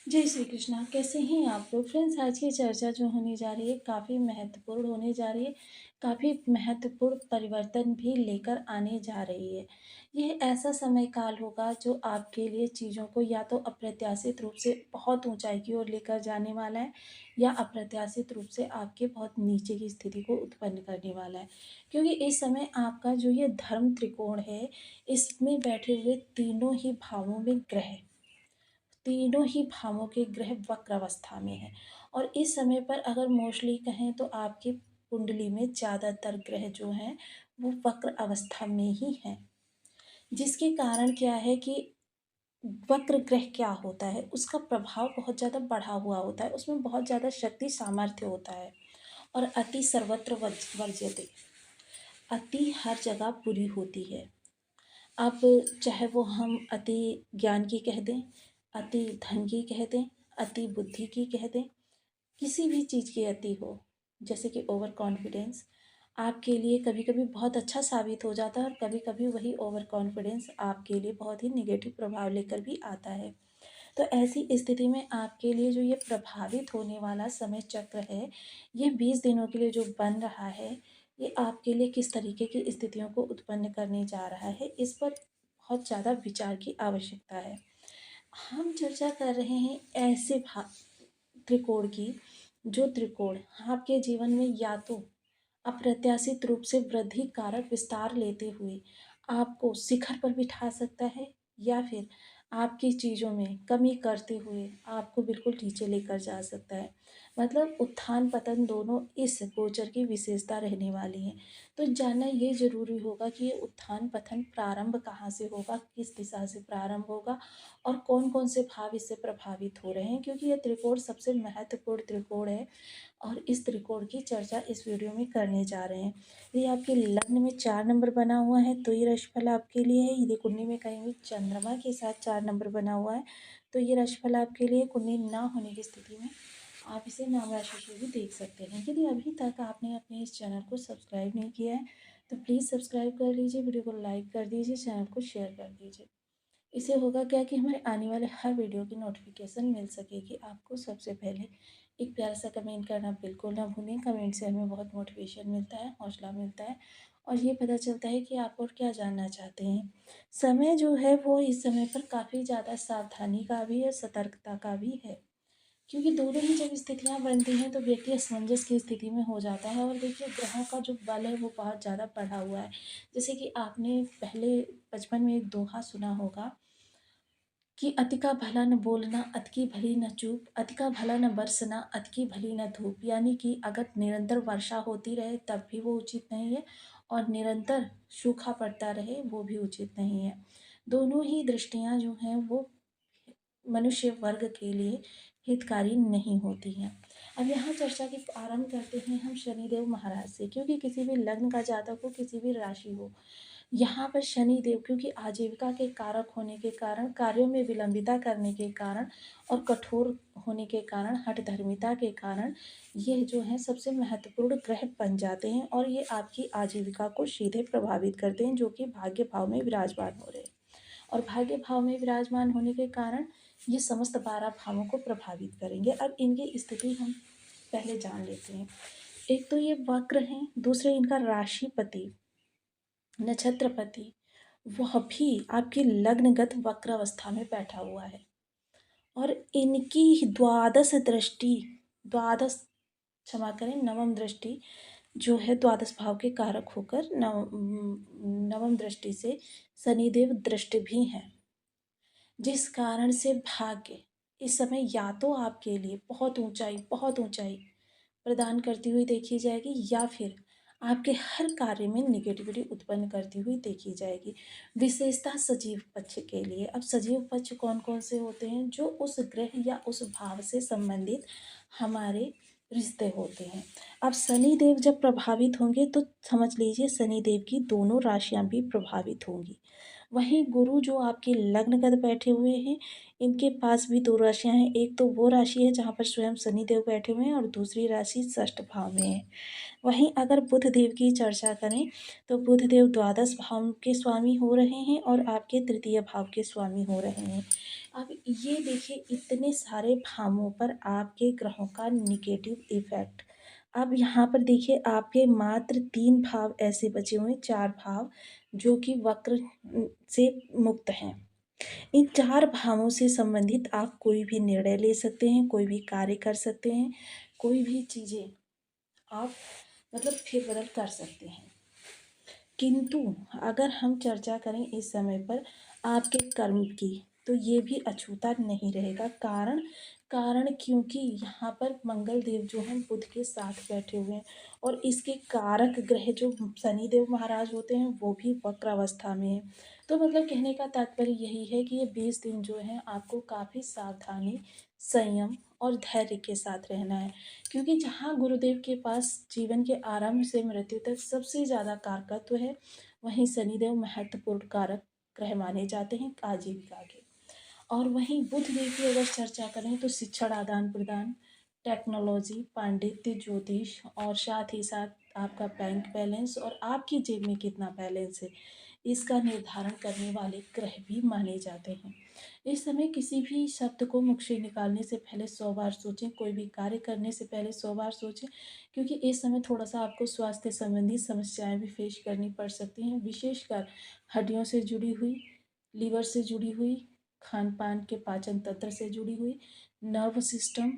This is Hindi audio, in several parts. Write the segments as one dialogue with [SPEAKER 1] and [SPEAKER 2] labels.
[SPEAKER 1] जय श्री कृष्णा। कैसे हैं आप लोग? फ्रेंड्स, आज की चर्चा जो होने जा रही है काफ़ी महत्वपूर्ण होने जा रही है। काफ़ी महत्वपूर्ण परिवर्तन भी लेकर आने जा रही है। ये ऐसा समय काल होगा जो आपके लिए चीज़ों को या तो अप्रत्याशित रूप से बहुत ऊंचाई की ओर लेकर जाने वाला है, या अप्रत्याशित रूप से आपके बहुत नीचे की स्थिति को उत्पन्न करने वाला है। क्योंकि इस समय आपका जो ये धर्म त्रिकोण है, इसमें बैठे हुए तीनों ही भावों में ग्रह, तीनों ही भावों के ग्रह वक्र अवस्था में हैं। और इस समय पर अगर मोस्टली कहें तो आपकी कुंडली में ज़्यादातर ग्रह जो हैं वो वक्र अवस्था में ही हैं। जिसके कारण क्या है कि वक्र ग्रह क्या होता है, उसका प्रभाव बहुत ज़्यादा बढ़ा हुआ होता है, उसमें बहुत ज़्यादा शक्ति सामर्थ्य होता है। और अति सर्वत्र वर्ज्यते, अति हर जगह बुरी होती है। अब चाहे वो हम अति ज्ञान की कह दें, अति धन की कह दें, अति बुद्धि की कह दें, किसी भी चीज़ की अति हो, जैसे कि ओवर कॉन्फिडेंस आपके लिए कभी कभी बहुत अच्छा साबित हो जाता है, और कभी कभी वही ओवर कॉन्फिडेंस आपके लिए बहुत ही निगेटिव प्रभाव लेकर भी आता है। तो ऐसी स्थिति में आपके लिए जो ये प्रभावित होने वाला समय चक्र है, ये 20 दिनों के लिए जो बन रहा है, ये आपके लिए किस तरीके की स्थितियों को उत्पन्न करने जा रहा है, इस पर बहुत ज़्यादा विचार की आवश्यकता है। हम चर्चा कर रहे हैं ऐसे त्रिकोण की, जो त्रिकोण आपके जीवन में या तो अप्रत्याशित रूप से वृद्धि कारक विस्तार लेते हुए आपको शिखर पर बिठा सकता है, या फिर आपकी चीज़ों में कमी करते हुए आपको बिल्कुल नीचे लेकर जा सकता है। मतलब उत्थान पतन दोनों इस गोचर की विशेषता रहने वाली है। तो जानना ये ज़रूरी होगा कि ये उत्थान पतन प्रारंभ कहाँ से होगा, किस दिशा से प्रारंभ होगा, और कौन कौन से भाव इससे प्रभावित हो रहे हैं, क्योंकि ये त्रिकोण सबसे महत्वपूर्ण त्रिकोण है। और इस त्रिकोण की चर्चा इस वीडियो में करने जा रहे हैं। यदि आपके लग्न में 4 नंबर बना हुआ है तो ये राशिफल आपके लिए है। यदि कुंडली में कहीं भी चंद्रमा के साथ 4 नंबर बना हुआ है तो ये राशिफल आपके लिए। कुंडली ना होने की स्थिति में आप इसे नाम राशि से भी देख सकते हैं। यदि अभी तक आपने अपने इस चैनल को सब्सक्राइब नहीं किया है तो प्लीज़ सब्सक्राइब कर लीजिए, वीडियो को लाइक कर दीजिए, चैनल को शेयर कर दीजिए। इससे होगा क्या कि हमारे आने वाले हर वीडियो की नोटिफिकेशन मिल सकेगी आपको सबसे पहले। एक प्यारा सा कमेंट करना बिल्कुल ना भूलें। कमेंट से हमें बहुत मोटिवेशन मिलता है, हौसला मिलता है, और ये पता चलता है कि आप और क्या जानना चाहते हैं। समय जो है वो इस समय पर काफ़ी ज़्यादा सावधानी का भी है, सतर्कता का भी है। क्योंकि दोनों ही जब स्थितियाँ बनती हैं तो व्यक्ति असमंजस की स्थिति में हो जाता है। और देखिए, ग्रहों का जो बल है वो बहुत ज़्यादा बढ़ा हुआ है। जैसे कि आपने पहले बचपन में एक दोहा सुना होगा कि अति का भला न बोलना, अति की भली न चूप, अति का भला न बरसना, अति की भली न धूप। यानी कि अगर निरंतर वर्षा होती रहे तब भी वो उचित नहीं है, और निरंतर सूखा पड़ता रहे वो भी उचित नहीं है। दोनों ही दृष्टियाँ जो हैं वो मनुष्य वर्ग के लिए हितकारी नहीं होती हैं। अब यहाँ चर्चा की आरंभ करते हैं हम शनिदेव महाराज से, क्योंकि किसी भी लग्न का जातक हो, किसी भी राशि हो, यहाँ पर शनिदेव क्योंकि आजीविका के कारक होने के कारण, कार्यों में विलंबिता करने के कारण, और कठोर होने के कारण, हठधर्मिता के कारण, ये जो है सबसे महत्वपूर्ण ग्रह बन जाते हैं, और ये आपकी आजीविका को सीधे प्रभावित करते हैं, जो कि भाग्य भाव में विराजमान हो रहे हैं। और भाग्य भाव में विराजमान होने के कारण ये समस्त 12 भावों को प्रभावित करेंगे। अब इनकी स्थिति हम पहले जान लेते हैं। एक तो ये वक्र हैं, दूसरे इनका राशिपति, नक्षत्रपति, वह भी आपकी लग्नगत वक्र अवस्था में बैठा हुआ है। और इनकी द्वादश दृष्टि, द्वादश, क्षमा करें, नवम दृष्टि जो है द्वादश भाव के कारक होकर नवम दृष्टि से शनिदेव दृष्टि भी हैं। जिस कारण से भाग्य इस समय या तो आपके लिए बहुत ऊंचाई प्रदान करती हुई देखी जाएगी, या फिर आपके हर कार्य में निगेटिविटी उत्पन्न करती हुई देखी जाएगी। विशेषता सजीव पक्ष के लिए। अब सजीव पक्ष कौन कौन से होते हैं? जो उस ग्रह या उस भाव से संबंधित हमारे रिश्ते होते हैं। अब शनि देव जब प्रभावित होंगे तो समझ लीजिए शनि देव की दोनों राशियां भी प्रभावित होंगी। वहीं गुरु जो आपके लग्नगत बैठे हुए हैं, इनके पास भी 2 राशियां हैं। एक तो वो राशि है जहाँ पर स्वयं शनिदेव बैठे हुए हैं, और दूसरी राशि षष्ठ भाव में है। वहीं अगर बुध देव की चर्चा करें तो बुध देव द्वादश भाव के स्वामी हो रहे हैं और आपके तृतीय भाव के स्वामी हो रहे हैं। अब ये देखिए इतने सारे भावों पर आपके ग्रहों का नेगेटिव इफ़ेक्ट। अब यहाँ पर देखिए आपके मात्र 3 भाव ऐसे बचे हुए हैं, 4 भाव जो कि वक्र से मुक्त हैं। इन 4 भावों से संबंधित आप कोई भी निर्णय ले सकते हैं, कोई भी कार्य कर सकते हैं, कोई भी चीज़ें आप मतलब फेर-बदल कर सकते हैं। किंतु अगर हम चर्चा करें इस समय पर आपके कर्म की, तो ये भी अछूता नहीं रहेगा। कारण कारण क्योंकि यहाँ पर मंगल देव जो हैं बुध के साथ बैठे हुए हैं और इसके कारक ग्रह जो शनि देव महाराज होते हैं वो भी वक्र अवस्था में हैं। तो मतलब कहने का तात्पर्य यही है कि ये 20 दिन जो हैं आपको काफ़ी सावधानी, संयम और धैर्य के साथ रहना है। क्योंकि जहाँ गुरुदेव के पास जीवन के आरंभ से मृत्यु तक सबसे ज़्यादा कारकत्व है, वहीं शनिदेव महत्वपूर्ण कारक ग्रह माने जाते हैं आजीविका के। और वहीं बुध देव की अगर चर्चा करें तो शिक्षण आदान-प्रदान, टेक्नोलॉजी, पांडित्य, ज्योतिष और साथ ही साथ आपका बैंक बैलेंस और आपकी जेब में कितना बैलेंस है, इसका निर्धारण करने वाले ग्रह भी माने जाते हैं। इस समय किसी भी शब्द को मुख से निकालने से पहले 100 बार सोचें, कोई भी कार्य करने से पहले 100 बार सोचें, क्योंकि इस समय थोड़ा-सा आपको स्वास्थ्य संबंधी समस्याएँ भी फेस करनी पड़ सकती हैं, विशेषकर हड्डियों से जुड़ी हुई, लीवर से जुड़ी हुई, खान-पान के पाचन तंत्र से जुड़ी हुई, नर्व सिस्टम,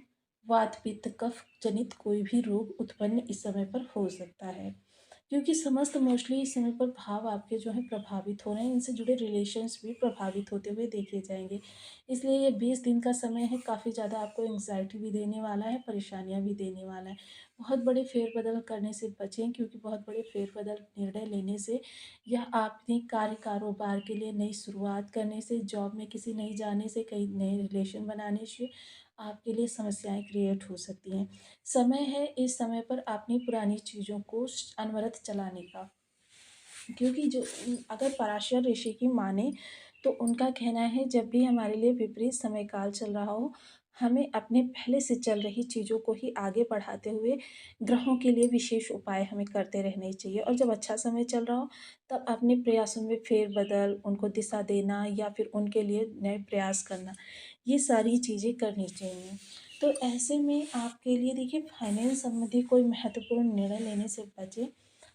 [SPEAKER 1] वात, पित्त, कफ जनित कोई भी रोग उत्पन्न इस समय पर हो सकता है। क्योंकि समस्त मोस्टली इस समय पर भाव आपके जो हैं प्रभावित हो रहे हैं, इनसे जुड़े रिलेशंस भी प्रभावित होते हुए देखे जाएँगे। इसलिए ये 20 दिन का समय है, काफ़ी ज़्यादा आपको एंग्ज़ायटी भी देने वाला है, परेशानियाँ भी देने वाला है। बहुत बड़े फेर-बदल करने से बचें, क्योंकि बहुत बड़े फेर-बदल निर्णय लेने से या अपने कार्य कारोबार के लिए नई शुरुआत करने से, जॉब में किसी नई जाने से, कई नए रिलेशन बनाने से आपके लिए समस्याएँ क्रिएट हो सकती हैं। समय है इस समय पर अपनी पुरानी चीज़ों को अनवरत चलाने का। क्योंकि जो अगर पराशर ऋषि की माने तो उनका कहना है जब भी हमारे लिए विपरीत समय काल चल रहा हो, हमें अपने पहले से चल रही चीज़ों को ही आगे बढ़ाते हुए ग्रहों के लिए विशेष उपाय हमें करते रहने चाहिए और जब अच्छा समय चल रहा हो तब अपने प्रयासों में फेर-बदल, उनको दिशा देना या फिर उनके लिए नए प्रयास करना, ये सारी चीज़ें करनी चाहिए। तो ऐसे में आपके लिए देखिए फाइनेंस संबंधी कोई महत्वपूर्ण निर्णय लेने से बचें।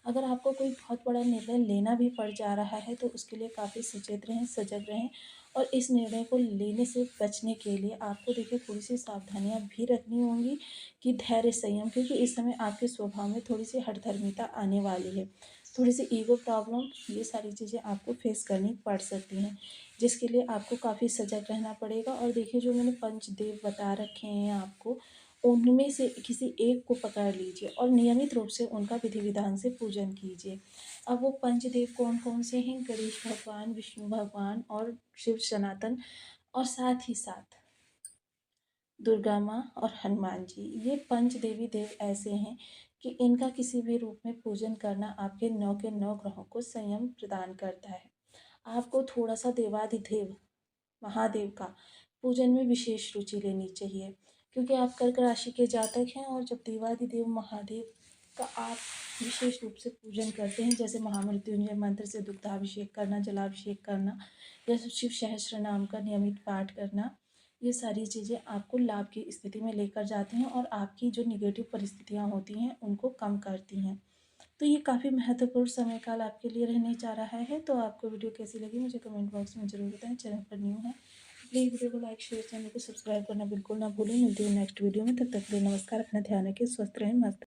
[SPEAKER 1] अगर आपको कोई बहुत बड़ा निर्णय लेना भी पड़ जा रहा है तो उसके लिए काफ़ी सचेत रहें, सजग रहें और इस निर्णय को लेने से बचने के लिए आपको देखिए थोड़ी-सी सावधानियाँ भी रखनी होंगी कि धैर्य, संयम, क्योंकि इस समय आपके स्वभाव में थोड़ी-सी हठधर्मिता आने वाली है। थोड़ी-सी ईगो प्रॉब्लम, ये सारी चीज़ें आपको फेस करनी पड़ सकती हैं, जिसके लिए आपको काफ़ी सजग रहना पड़ेगा और देखिए जो मैंने पंचदेव बता रखे हैं आपको, उनमें से किसी एक को पकड़ लीजिए और नियमित रूप से उनका विधि-विधान से पूजन कीजिए। अब वो पंचदेव कौन-कौन से हैं? गणेश भगवान, विष्णु भगवान और शिव सनातन और साथ ही साथ दुर्गा माँ और हनुमान जी। ये पंच देवी देव ऐसे हैं कि इनका किसी भी रूप में पूजन करना आपके 9 के 9 ग्रहों को संयम प्रदान करता है। आपको थोड़ा-सा देवाधिदेव महादेव का पूजन में विशेष रुचि लेनी चाहिए, क्योंकि आप कर्क राशि के जातक हैं और जब देवाधिदेव महादेव का आप विशेष रूप से पूजन करते हैं, जैसे महामृत्युंजय मंत्र से दुग्धाभिषेक करना, जलाभिषेक करना या शिव सहस्त्र नाम का नियमित पाठ करना, ये सारी चीज़ें आपको लाभ की स्थिति में लेकर जाती हैं और आपकी जो नेगेटिव परिस्थितियाँ होती हैं उनको कम करती हैं। तो ये काफ़ी महत्वपूर्ण समय काल आपके लिए रहने जा रहा है। तो आपको वीडियो कैसी लगी मुझे कमेंट बॉक्स में ज़रूर बताएं। चैनल पर न्यू है प्लीज़ वीडियो को लाइक, शेयर, चैनल को सब्सक्राइब करना बिल्कुल ना भूलें। मिलती हूँ नेक्स्ट वीडियो में, तब तक के लिए नमस्कार। अपना ध्यान रखें, स्वस्थ रहें, मस्त